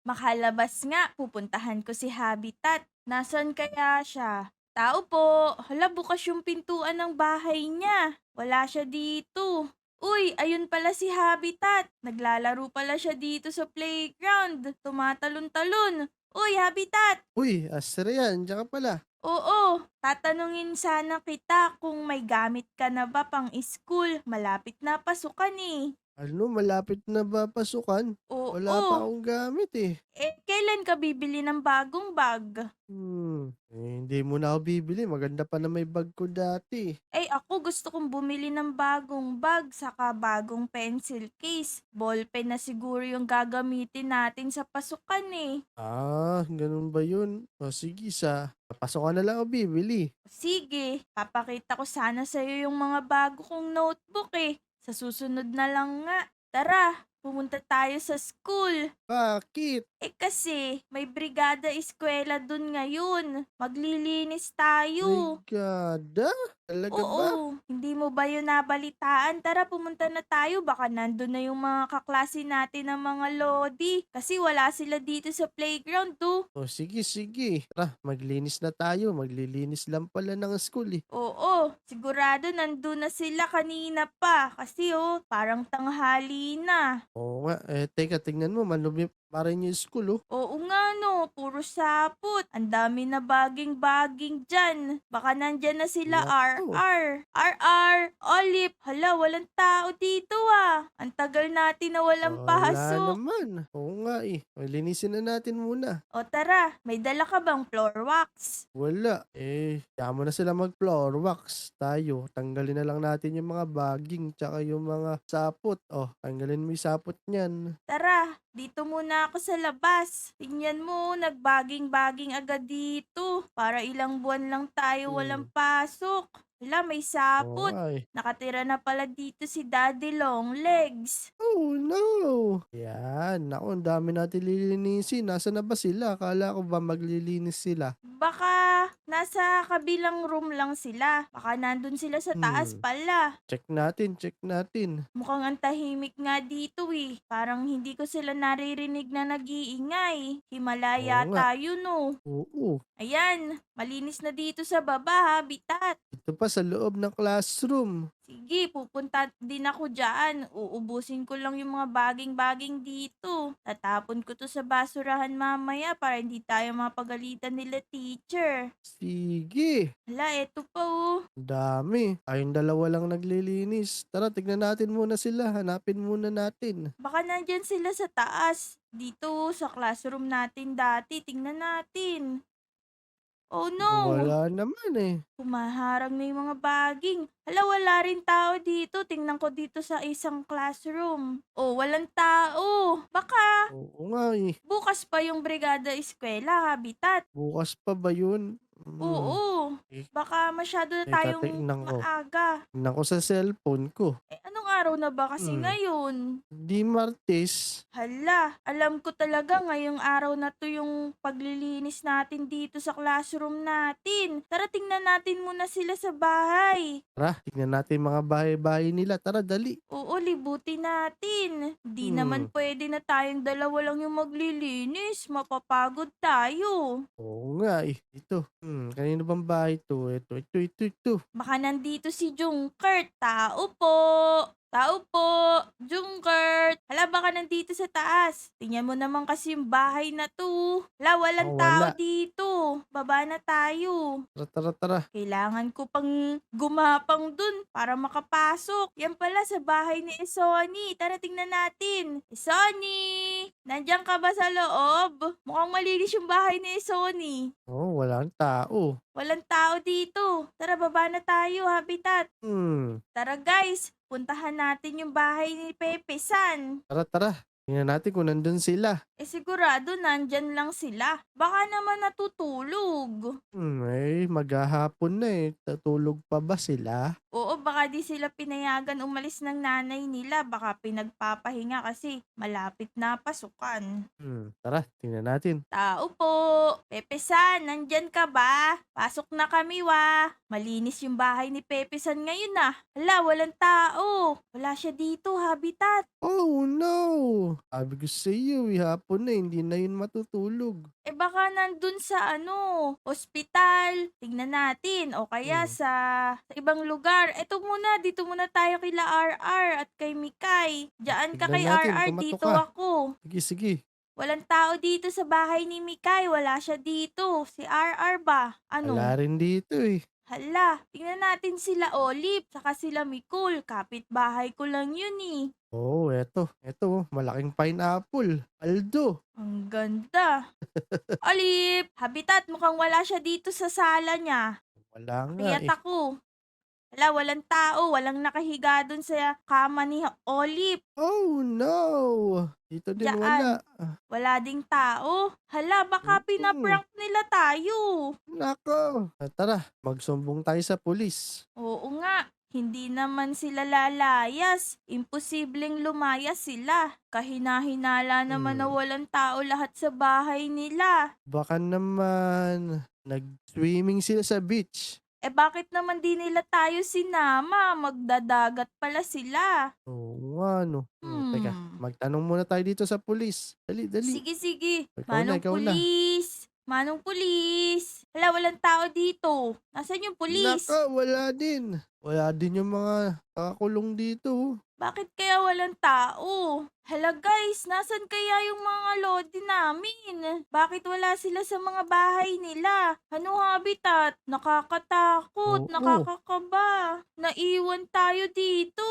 Makalabas nga, pupuntahan ko si Habitat. Nasaan kaya siya? Tao po, hala bukas yung pintuan ng bahay niya. Wala siya dito. Uy, ayun pala si Habitat. Naglalaro pala siya dito sa playground. Tumatalon-talon. Uy, Habitat! Uy, Asrian, diyan ka pala. Oo, tatanungin sana kita kung may gamit ka na ba pang school. Malapit na pasukan eh. Ano, malapit na ba pasukan? Wala pa Oo, akong gamit eh. kailan ka bibili ng bagong bag? Hindi mo na ako bibili. Maganda pa na may bag ko dati. Ay ako gusto kong bumili ng bagong bag saka bagong pencil case. Ballpen na siguro yung gagamitin natin sa pasukan eh. Ganun ba yun? O sige, sa pasukan na lang ako bibili. Sige, papakita ko sana sa'yo yung mga bago kong notebook eh. Sa susunod na lang nga. Tara, pumunta tayo sa school. Bakit? Kasi may brigada eskwela dun ngayon. Maglilinis tayo. Brigada? Talaga ba? Oo, hindi mo ba yun nabalitaan? Tara, pumunta na tayo. Baka nandun na yung mga kaklase natin ng mga lodi. Kasi wala sila dito sa playground, to. O sige, sige. Tara, maglinis na tayo. Maglilinis lang pala ng school eh. Oo, sigurado nandun na sila kanina pa. Kasi parang tanghali na. Oo nga. Teka, tingnan mo. Malumi pa rin yung school oh. Oo nga no, puro sapot. Ang dami na baging-baging dyan. Baka nandyan na sila Nako. RR. RR, Olive, hala walang tao dito ah. Ang tagal natin na walang Wala pasok. naman. Oo nga eh. Linisin na natin muna. O tara, may dala ka bang floor wax? Wala. Kaya mo na sila mag-floor wax. Tayo, tanggalin na lang natin yung mga baging tsaka yung mga sapot. Oh, tanggalin mo yung sapot niyan. Tara, dito muna ako sa labas. Tingnan mo, nagbaging-baging agad dito. Para ilang buwan lang tayo walang Hmm. pasok. Hala, may Oo sapot. nga eh. Nakatira na pala dito si Daddy Longlegs. Oh no! Yan. Naku, ang dami natin lilinisin. Nasaan na ba sila? Akala ko ba maglilinis sila? Baka nasa kabilang room lang sila. Baka nandun sila sa taas Hmm. pala. Check natin, check natin. Mukhang ang tahimik nga dito eh. Parang hindi ko sila naririnig na nag-iingay. Oo Himalaya nga. tayo no. Oo. Ayan, malinis na dito sa baba, habitat. Ito pa sa loob ng classroom. Sige, pupunta din ako dyan. Uubusin ko lang yung mga baging-baging dito. Tatapon ko to sa basurahan mamaya para hindi tayo mapagalitan nila teacher. Sige. Hala, eto pa oh. Ang dami. Tayong dalawa lang naglilinis. Tara, tignan natin muna sila. Hanapin muna natin. Baka nandyan sila sa taas. Dito sa classroom natin dati. Tingnan natin. Oh no! Wala naman eh. Humaharang na yung mga baging. Hala, wala rin tao dito. Tingnan ko dito sa isang classroom. Oh, walang tao. Baka Oo nga eh. bukas pa yung brigada eskwela, habitat. Bukas pa ba yun? Oo, Eh, baka masyado na teka, tayong tignan ko. maaga. Tignan ko sa cellphone ko. Anong araw na ba kasi Hmm. ngayon? Di Martes. Hala, alam ko talaga ngayong araw na 'to yung paglilinis natin dito sa classroom natin. Tara tingnan natin muna sila sa bahay. Tara, tignan natin mga bahay-bahay nila. Tara, dali. Oo, libutin natin. Di Hmm. naman pwede na tayong dalawa lang yung maglilinis. Mapapagod tayo. Oo nga eh. Ito. Kanino bang bahay to? Ito. Baka nandito si Junkert. Tao po. Tao po. Junkert. Hala, baka nandito sa taas. Tingnan mo naman kasi yung bahay na to. Hala, walang tao Wala. dito. Baba na tayo. Tara. Kailangan ko pang gumapang dun para makapasok. Yan pala sa bahay ni Isoni. Tara tingnan natin. Isoni! Nandiyan ka ba sa loob? Mukhang malinis yung bahay ni Isoni. Walang tao. Walang tao dito. Tara baba na tayo, Habitat. Hmm. Tara guys, puntahan natin yung bahay ni Pepe San. Tara. Tingnan natin kung nandun sila. Sigurado nandyan lang sila. Baka naman natutulog. Maghahapon na eh. Tutulog pa ba sila? Oo, baka di sila pinayagan umalis ng nanay nila. Baka pinagpapahinga kasi malapit na pasukan. Tara, tingnan natin. Tao po! Pepe-san, nandyan ka ba? Pasok na kami Malinis yung bahay ni Pepe-san ngayon Hala, walang tao. Wala siya dito, Habitat. Oh no! Sabi ko sa iyo, hapon na, hindi na yun matutulog. Eh baka nandun sa ospital. Tingnan natin. O kaya Hmm, sa ibang lugar. Eto muna, dito muna tayo kila RR at kay Mikay. Diyan ka tignan kay natin, RR, kumatok dito ka. ako. Sige, sige. Walang tao dito sa bahay ni Mikay. Wala siya dito. Si RR ba? Wala Ano? rin dito eh. Hala, tingnan natin sila Olive, saka sila Mikul. Kapitbahay ko lang yun Oh, eto. Eto, malaking pineapple. Aldo. Ang ganda. Olive, Habitat, mukhang wala siya dito sa sala niya. Wala nga Kaya eh. ako. Hala, walang tao. Walang nakahiga dun sa kama ni Olive. Oh no! Dito din wala. Diyan. Wala ding tao. Hala, baka Mm, pinaprank nila tayo. nako. Tara, magsumbong tayo sa pulis. Oo nga. Hindi naman sila lalayas. Imposibleng lumayas sila. Kahina-hinala naman na Hmm, walang tao lahat sa bahay nila. baka naman nag-swimming sila sa beach. Eh bakit naman di nila tayo sinama? Magdadagat pala sila. Oo nga, no. Teka, Hmm. magtanong muna tayo dito sa pulis. Dali, dali. Sige, sige. Ikaw na, Manong ikaw na. pulis. Manong pulis. Hala, walang tao dito. Nasaan yung pulis? Nako, wala din. Wala din yung mga nakakulong dito. Bakit kaya walang tao? Hala guys, nasan kaya yung mga lodi namin? Bakit wala sila sa mga bahay nila? Ano Habitat? Nakakatakot, Oo. nakakakaba. Naiwan tayo dito.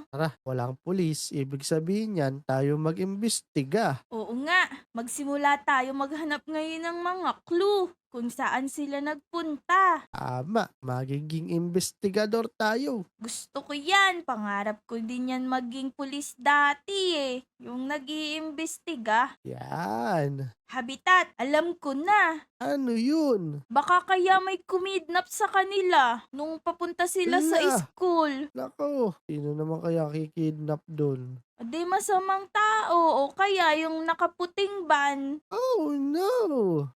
Tara, walang pulis. Ibig sabihin yan, tayo mag-imbestiga. Oo nga, magsimula tayo maghanap ngayon ng mga clue kung saan sila nagpunta. Tama, magiging investigador tayo. Gusto ko yan. Pangarap ko din yan maging pulis dati Yung nag-iimbestiga. Yan. Habitat, alam ko na. Ano yun? Baka kaya may kumidnap sa kanila nung papunta sila sa Ala, school. nako. Sino naman kaya kikidnap doon? O di masamang tao o kaya yung nakaputing van. Oh no!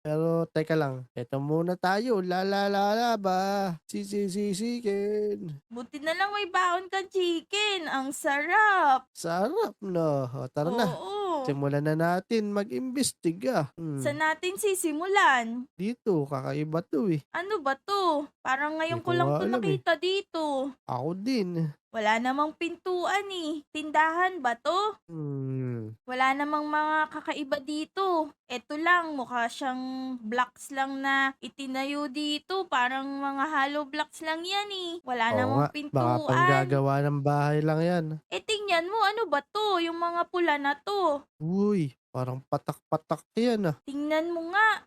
Pero teka lang, eto muna tayo. La la la la ba? Si si si chicken. Buti na lang may baon kang chicken. Ang sarap. Sarap no. O, tara na. Oo. Simulan na natin mag-imbestiga. Saan natin sisimulan? Dito, kakaiba to eh. Ano ba to? Parang Hindi ngayon ko ko lang nga to alam eh. nakita dito. Ako din. Wala namang pintuan Tindahan ba to? Wala namang mga kakaiba dito. Eto lang, mukha siyang blocks lang na itinayo dito. Parang mga hollow blocks lang yan Wala Oo nga, namang baka pintuan. panggagawa ng bahay lang yan. Tingnan mo, ano ba to? Yung mga pula na to. Uy, parang patak-patak yan ah. Tingnan mo nga.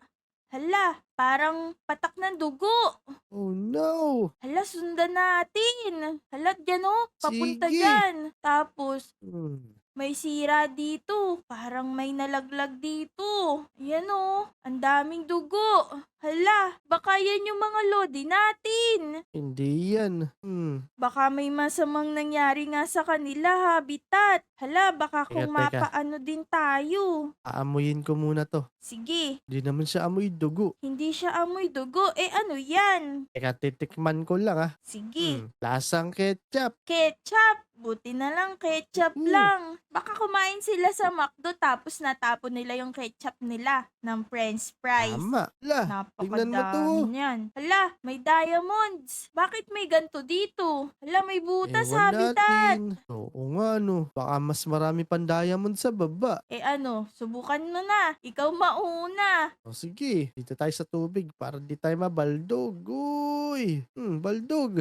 Hala, parang patak ng dugo. Oh no! Hala, sundan natin. Hala, dyan papunta Sige! dyan. Tapos, Hmm. may sira dito. Parang may nalaglag dito. Ayan ang daming dugo. Hala, baka yan yung mga lodi natin. Hindi yan. Baka may masamang nangyari nga sa kanila, Habitat. Hala, baka Teka, kung teka. mapaano din tayo. Aamuyin ko muna to. Sige, Di naman siya amoy dugo. hindi siya amoy dugo. Ano yan? Teka, titikman ko lang ah. Sige, Lasang ketchup. ketchup. Buti na lang ketchup Oo. lang. Baka kumain sila sa McDo tapos natapon nila yung ketchup nila ng french fries. Tama. La, tingnan mo to. Napakadami niyan. Hala, may diamonds. Bakit may ganto dito? Hala, may butas, Ewan Habitat. natin. Oo nga no. Baka mas marami pang diamond sa baba. Subukan mo na. Ikaw mauna. O sige, dito tayo sa tubig para di tayo mabaldog. Uy! Baldog.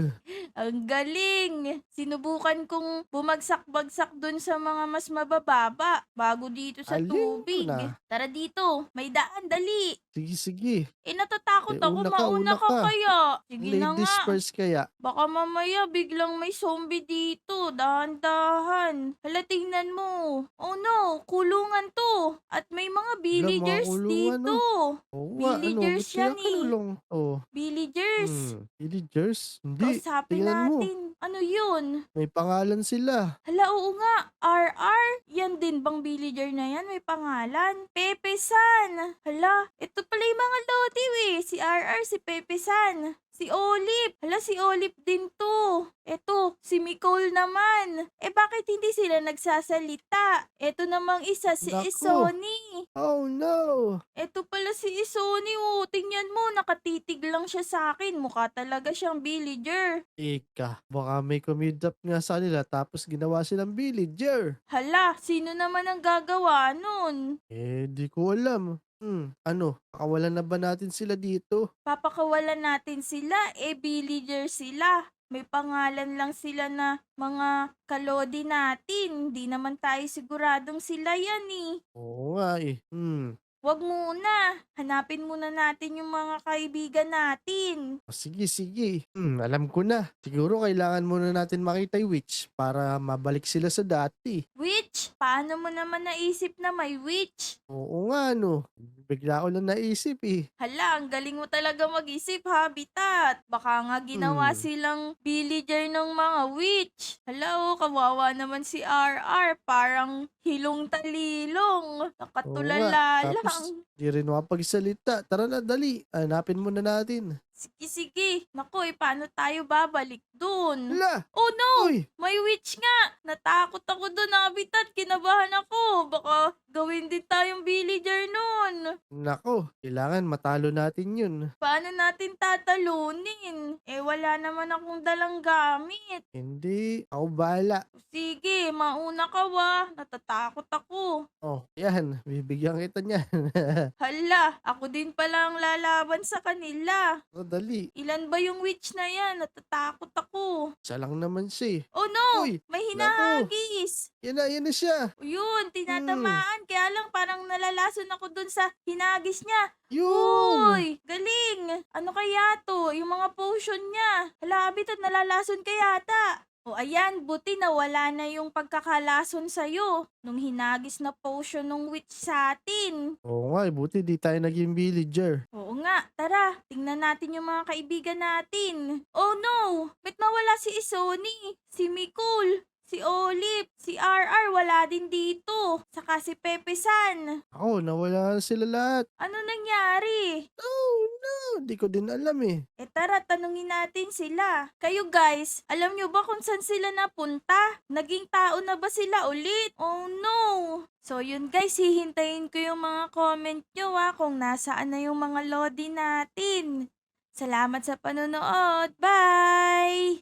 Ang galing. Sinubukan kong bumagsak-bagsak dun sa mga mas mabababa bago dito sa Alin ko tubig. na? Tara dito, may daan, dali. Sige, sige. Natatakot ako, mauna Una ka ka. kaya. Sige na Ladies nga. first kaya. Baka mamaya biglang may zombie dito, dahan-dahan. Hala, tingnan mo. Oh no, kulungan to. At may mga Hala, mga villagers kulungan, dito. oh. Oo nga, ano, Villagers ba't kaya yan eh. kalulong? Oh, Villagers. villagers? Hindi, Kausapin tingnan mo, natin. Ano yun? may pangalan sila. Hala, oo nga. RR? Yan din bang villager na yan? May pangalan? Pepe San. Hala, ito pala yung mga lodiw eh. Si RR, si Pepe San. Si Olive. Hala, si Olive din to. Eto, si Nicole naman. Bakit hindi sila nagsasalita? Eto namang isa, si Naku, Isoni. oh no. Eto pala si Isoni, oh. Tingnan mo, nakatitig lang siya sa akin. Mukha talaga siyang villager. Ika, baka may kumidap nga sa kanila tapos ginawa silang villager. Hala, sino naman ang gagawa nun? Di ko alam. Ano, pakawalan na ba natin sila dito? Papakawalan natin sila, villager sila. May pangalan lang sila na mga kalodi natin. Di naman tayo siguradong sila yan eh. Oo nga eh. Wag muna. Hanapin muna natin yung mga kaibigan natin. Sige, sige. Alam ko na. Siguro kailangan muna natin makita yung witch para mabalik sila sa dati. Witch? Paano mo naman naisip na may witch? Oo nga, no. Bigla ko lang naisip eh. Hala, ang galing mo talaga mag-isip, Habitat. Baka nga ginawa Hmm. silang villager ng mga witch. Hala, oh, kawawa naman si RR. Parang hilong talilong. Oo nga. Nakatulala lang. Tapos, di rin makapagsalita. Tara na, dali. Hanapin muna natin. Sige, sige. Naku, paano tayo babalik dun? Hala! Oh no! Uy! May witch nga! Natakot ako dun, Habitat. Kinabahan ako. Baka gawin din tayong villager nun. Nako, kailangan matalo natin yun. Paano natin tatalunin? Wala naman akong dalang gamit. Hindi, ako bahala. Sige, mauna ka wa. Natatakot ako. Oh, yan. Bibigyan kita niyan. Hala, ako din pala ang lalaban sa kanila. O, dali. Ilan ba yung witch na yan? Natatakot ako. Isa lang naman siya eh. Oh no! Uy! May Naku! hinahagis! Yan na siya. O yun, tinatamaan. Kaya lang parang nalalason ako dun sa hinagis niya. Yun! Uy, galing! Ano kaya to? Yung mga potion niya. Hala, Habitat, nalalason ka yata. O ayan, buti nawala na yung pagkakalason sa'yo nung hinagis na potion ng witch sa atin. Oo nga, buti di tayo naging villager. Oo nga, tara, tingnan natin yung mga kaibigan natin. Oh no! Ba't nawala si Isoni? Si Mikul? Si Olive? Si RR wala din dito. Saka si Pepe San. Ako, nawala na sila lahat. Ano nangyari? Oh no, di ko din alam eh. Tara, tanungin natin sila. Kayo guys, alam nyo ba kung saan sila napunta? Naging tao na ba sila ulit? Oh no! So yun guys, hihintayin ko yung mga comment nyo kung nasaan na yung mga lodi natin. Salamat sa panonood. Bye!